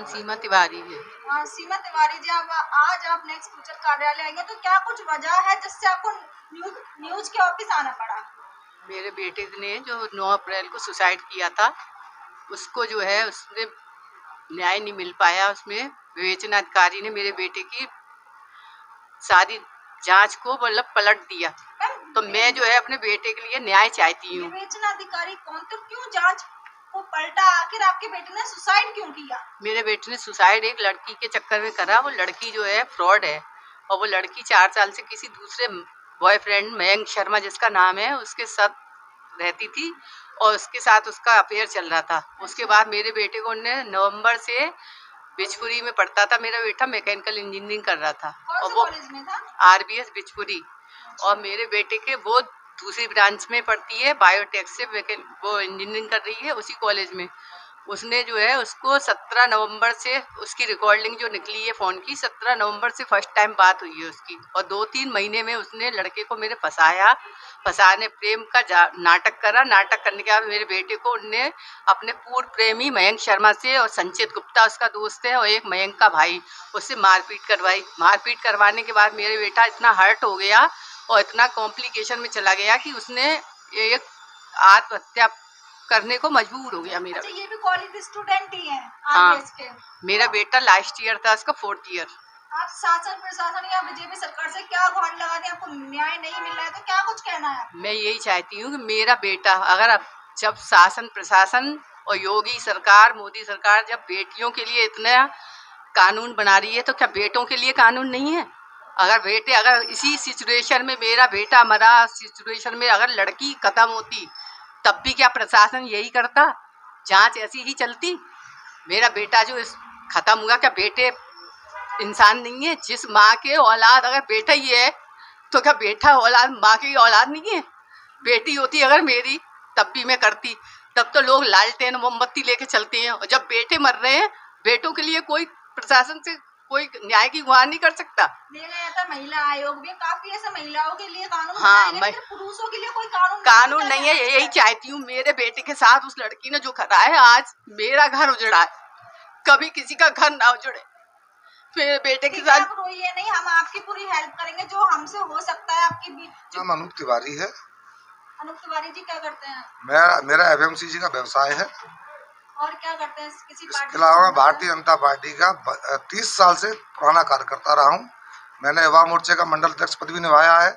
नाम सीमा तिवारी है। हाँ, सीमा तिवारी जी, अब आज आप नेक्स्ट फ्यूचर कार्यालय आएंगे तो क्या कुछ वजह है जिससे आपको न्यूज के ऑफिस आना पड़ा? मेरे बेटे ने जो 9 अप्रैल को सुसाइड किया था, उसको जो है उसने न्याय नहीं मिल पाया। उसमें विवेचना अधिकारी ने मेरे बेटे की सारी जांच को मतलब पलट दिया। तो मैं जो है अपने बेटे के लिए न्याय चाहती हूँ। विवेचना अधिकारी कौन, तो क्यों जांच को पलटा? आखिर आपके बेटे ने सुसाइड क्यों किया? मेरे बेटे ने सुसाइड एक लड़की के चक्कर में करा। वो लड़की जो है फ्रॉड है, और वो लड़की 4 साल से किसी दूसरे बॉयफ्रेंड मयंक शर्मा जिसका नाम है उसके साथ रहती थी, और उसके साथ उसका अफेयर चल रहा था। उसके बाद मेरे बेटे को उन्होंने नवंबर से बिचपुरी में पढ़ता था। मेरा बेटा मैकेनिकल इंजीनियरिंग कर रहा था और वो कॉलेज में था? RBS बिचपुरी। और मेरे बेटे के वो दूसरी ब्रांच में पढ़ती है, बायोटेक से वो इंजीनियरिंग कर रही है उसी कॉलेज में। उसने जो है उसको 17 नवंबर से उसकी रिकॉर्डिंग जो निकली है फ़ोन की, 17 नवंबर से फर्स्ट टाइम बात हुई है उसकी, और 2-3 महीने में उसने लड़के को मेरे फंसाने प्रेम का नाटक करा। नाटक करने के बाद मेरे बेटे को उनने अपने पूर्व प्रेमी मयंक शर्मा से, और संचित गुप्ता उसका दोस्त है, और एक मयंक का भाई, उससे मारपीट करवाई। मारपीट करवाने के बाद मेरे बेटा इतना हर्ट हो गया और इतना कॉम्प्लिकेशन में चला गया कि उसने एक आत्महत्या करने को मजबूर हो गया मेरा। अच्छा, ये भी कॉलेज स्टूडेंट ही है हाँ, RBS के? मेरा बेटा लास्ट ईयर था, उसका 4th ईयर। आप शासन प्रशासन या बीजेपी सरकार से क्या गुहार लगा रहे हैं? आपको न्याय नहीं मिल रहा है तो क्या कुछ कहना है? मैं यही चाहती हूँ कि मेरा बेटा, अगर अब जब शासन प्रशासन और योगी सरकार, मोदी सरकार जब बेटियों के लिए इतना कानून बना रही है, तो क्या बेटों के लिए कानून नहीं है? अगर इसी सिचुएशन में मेरा बेटा मरा, सिचुएशन में अगर लड़की खत्म होती, तब भी क्या प्रशासन यही करता? जांच ऐसी ही चलती? मेरा बेटा जो खत्म हुआ, क्या बेटे इंसान नहीं है? जिस माँ के औलाद अगर बेटा ही है, तो क्या बेटा औलाद माँ की औलाद नहीं है? बेटी होती अगर मेरी, तब भी मैं करती। तब तो लोग लालटेन मोमबत्ती लेके चलते हैं, और जब बेटे मर रहे हैं, बेटों के लिए कोई प्रशासन से कोई न्याय की गुहार नहीं कर सकता। देखा जाता महिला आयोग भी काफी ऐसे महिलाओं के लिए कानून हाँ, बनाए गए, लेकिन पुरुषों के लिए कोई कानून नहीं है। यही चाहती हूँ, मेरे बेटे के साथ उस लड़की ने जो करा है, आज मेरा घर उजड़ा है, कभी किसी का घर ना उजड़े। मेरे बेटे के साथ आप रोइए नहीं, हम आपकी पूरी हेल्प करेंगे जो हमसे हो सकता है। आपकी नाम अनूप तिवारी है। अनूप तिवारी जी क्या करते हैं? मेरा FMCG का व्यवसाय है। और क्या करते हैं? इसके अलावा भारतीय जनता पार्टी का 30 साल से पुराना कार्यकर्ता रहा हूँ। मैंने युवा मोर्चे का मंडल अध्यक्ष पद भी निभाया है।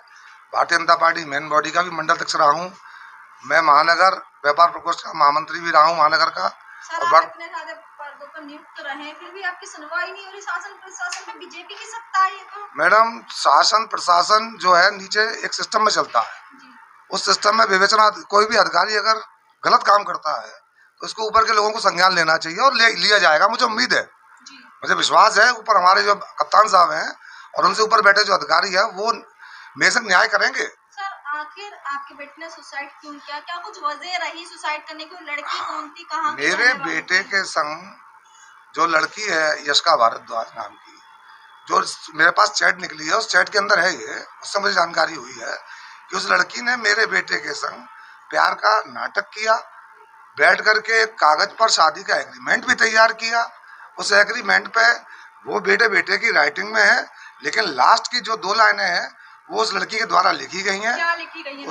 Bharatiya Janata party main body का भी मंडल अध्यक्ष रहा हूँ। मैं महानगर व्यापार प्रकोष्ठ का महामंत्री भी रहा हूँ महानगर का। नियुक्त रहे, फिर भी आपकी सुनवाई नहीं हो रही। शासन प्रशासन में बीजेपी की सत्ता है तो? मैडम, शासन प्रशासन जो है नीचे एक सिस्टम में चलता है। उस सिस्टम में विवेचना, कोई भी अधिकारी अगर गलत काम करता है तो उसको ऊपर के लोगों को संज्ञान लेना चाहिए, और लिया जाएगा। मुझे उम्मीद है, मुझे विश्वास है, ऊपर हमारे जो कप्तान साहब हैं और उनसे ऊपर बैठे जो अधिकारी हैं वो बेशक न्याय करेंगे। सर, आखिर आपके बेटे ने सुसाइड क्यों किया? क्या कुछ वजह रही सुसाइड करने की? लड़की कौन थी, कहाँ? मेरे बेटे के संग जो लड़की है यशका भारद्वाज नाम की, जो मेरे पास चैट निकली है, उस चैट के अंदर है ये, उससे मुझे जानकारी हुई है कि उस लड़की ने मेरे बेटे के संग प्यार का नाटक किया, बैठ करके एक कागज पर शादी का एग्रीमेंट भी तैयार किया। उस एग्रीमेंट पे वो बेटे की राइटिंग में है, लेकिन लास्ट की जो 2 लाइनें हैं वो उस लड़की के द्वारा लिखी गई हैं। क्या लिखी गई है?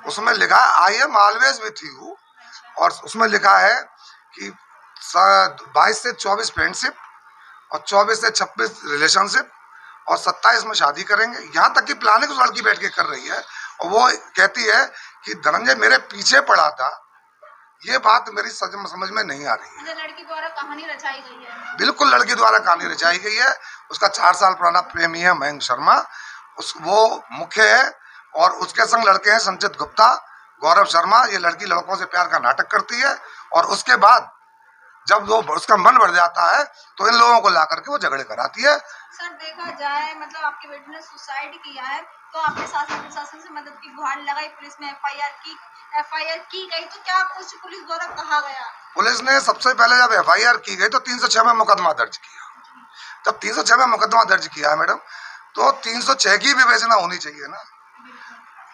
उसमें लिखा है, I am always with you, और उसमें लिखा है कि 22 से 24 फ्रेंडशिप, और 24 से 26 रिलेशनशिप, और 27 में शादी करेंगे। यहाँ तक की प्लानिंग उस लड़की बैठ के कर रही है, और वो कहती है कि धनंजय मेरे पीछे पड़ा था। ये बात मेरी समझ में नहीं आ रही है। लड़की द्वारा कहानी रचाई गई है? बिल्कुल, लड़की द्वारा कहानी रचाई गई है। उसका 4 साल पुराना प्रेमी है मयंक शर्मा, वो मुख्य है, और उसके संग लड़के हैं संचित गुप्ता, गौरव शर्मा। ये लड़की लड़कों से प्यार का नाटक करती है, और उसके बाद जब वो उसका मन बढ़ जाता है तो इन लोगों को ला करके वो झगड़े कराती है। सर, देखा जाए मतलब आपके बेटे ने सुसाइड किया है तो आपने शासन प्रशासन से मदद की गुहार लगाई, पुलिस में FIR की गई, तो क्या कुछ पुलिस द्वारा कहा गया? पुलिस ने सबसे पहले जब FIR की गई तो 306 में मुकदमा दर्ज किया। जब 306 में मुकदमा दर्ज किया है मैडम, तो 306 की विवेचना होनी चाहिए ना।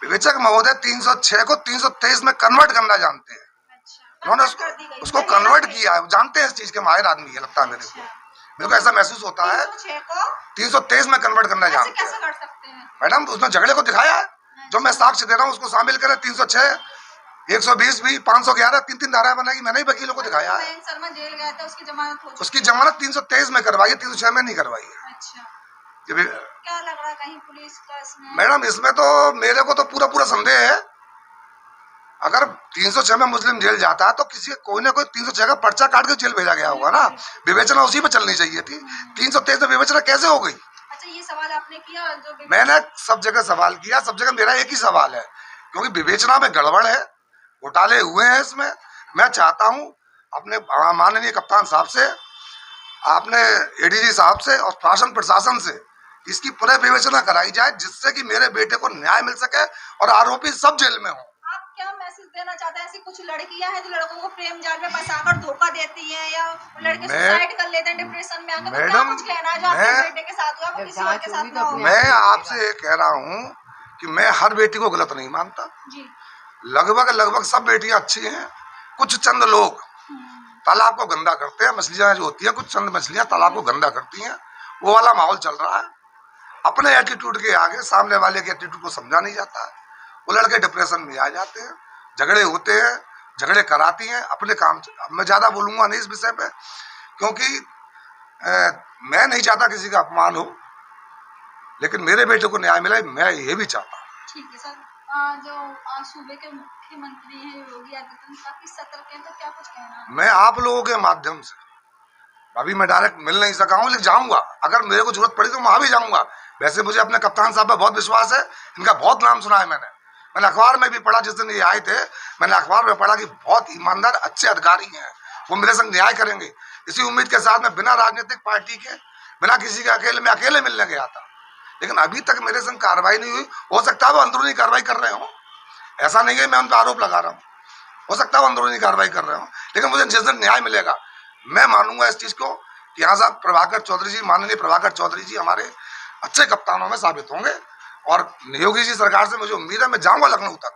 विवेचक महोदय 306 को 323 में कन्वर्ट करना जानते हैं। उन्होंने उसको कन्वर्ट किया है, जानते हैं इस चीज के, माहिर आदमी है लगता है मेरे को। मेरे को ऐसा महसूस होता है 306 को 323 में कन्वर्ट करना ऐसे जानते कैसे हैं। कर सकते हैं? मैडम उसने झगड़े को दिखाया है, जो मैं साक्ष्य दे रहा हूँ उसको शामिल करें। 306 120 भी 511 3 धाराएं बनाई, मैंने ही वकीलों को दिखाया है। मयंक शर्मा जेल गया था, उसकी जमानत हो चुकी उसकी जमानत 323 में करवाई है, 306 में नहीं करवाई है। अच्छा, ये भी क्या लग रहा है कहीं पुलिस का इसमें? मैडम इसमें तो मेरे को तो पूरा संदेह है। अगर 306 में मुस्लिम जेल जाता है तो किसी कोई ना कोई 306 का पर्चा काट के जेल भेजा गया होगा ना, विवेचना उसी पे चलनी चाहिए थी। 323 में विवेचना कैसे हो गई? अच्छा, ये सवाल आपने किया? जो मैंने सब जगह सवाल किया, सब जगह मेरा एक ही सवाल है, क्योंकि विवेचना में गड़बड़ है, घोटाले हुए हैं इसमें। मैं चाहता हूं अपने माननीय कप्तान साहब से, आपने एडीजी साहब से और शासन प्रशासन से इसकी पुनः विवेचना कराई जाए, जिससे कि मेरे बेटे को न्याय मिल सके और आरोपी सब जेल में हो। आप क्या मैसेज देना चाहते हैं? ऐसी कुछ लड़कियां हैं जो लड़कों को प्रेम जाल में फंसाकर धोखा देती हैं, या लड़के सुसाइड कर लेते हैं डिप्रेशन में आकर, तो क्या कुछ कहना है जो आपके बेटे के साथ हुआ वो किसी और के साथ ना हो? मैं आपसे ये कह रहा हूँ कि मैं हर बेटी को गलत नहीं मानता जी। लगभग सब बेटियां अच्छी हैं। कुछ चंद लोग तालाब को गंदा करते हैं, मछलियां जो होती हैं, कुछ चंद मछलियां तालाब को गंदा करती हैं, वो वाला माहौल चल रहा है। अपने एटीट्यूड के आगे सामने वाले के एटीट्यूड को समझा नहीं जाता है। वो लड़के डिप्रेशन में आ जाते हैं, झगड़े होते हैं, झगड़े कराती हैं अपने काम। मैं ज्यादा बोलूंगा नहीं इस विषय पे, क्योंकि मैं नहीं चाहता किसी का अपमान हो, लेकिन मेरे बेटे को न्याय मिले, मैं ये भी चाहता हूँ। ठीक है सर, जो सूबे के मुख्यमंत्री हैं योगी आदित्यनाथ काफी सतर्क हैं, तो क्या कुछ कहना है? मैं आप लोगों के माध्यम से, अभी मैं डायरेक्ट मिल नहीं सका हूँ, लेकिन जाऊंगा, अगर मेरे को जरूरत पड़ी तो वहां भी जाऊंगा। वैसे मुझे अपने कप्तान साहब पे बहुत विश्वास है, इनका बहुत नाम सुना है मैंने अखबार में भी पढ़ा, जिस दिन ये आए थे मैंने अखबार में पढ़ा कि बहुत ईमानदार अच्छे अधिकारी हैं, वो मेरे संग न्याय करेंगे। इसी उम्मीद के साथ मैं बिना राजनीतिक पार्टी के, बिना किसी के अकेले मिलने गया था, लेकिन अभी तक मेरे संग कार्रवाई नहीं हुई। हो सकता है वो अंदरूनी कार्रवाई कर रहे हो, ऐसा नहीं है मैं उन पर आरोप लगा रहा हूँ, हो सकता है वो अंदरूनी कार्रवाई कर रहे हो, लेकिन मुझे जिस दिन न्याय मिलेगा मैं मानूंगा इस चीज को कि यहाँ साहब प्रभाकर चौधरी जी, माननीय प्रभाकर चौधरी जी हमारे अच्छे कप्तानों में साबित होंगे। और योगी जी सरकार से मुझे उम्मीद है, मैं जाऊंगा लखनऊ तक,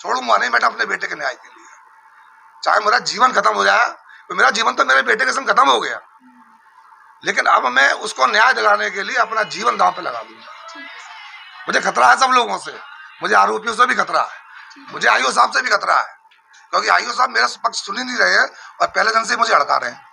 छोड़ूंगा नहीं बेटा अपने बेटे के न्याय के लिए, चाहे मेरा जीवन खत्म हो जाए। तो मेरा जीवन तो मेरे बेटे के संग खत्म हो गया, लेकिन अब मैं उसको न्याय दिलाने के लिए अपना जीवन दांव पे लगा दूंगा। मुझे खतरा है सब लोगों से, मुझे आरोपियों से भी खतरा है, मुझे आईओ साहब से भी खतरा है, क्योंकि आईओ साहब मेरा पक्ष सुन ही नहीं रहे हैं और पहले दिन से मुझे हड़का रहे हैं।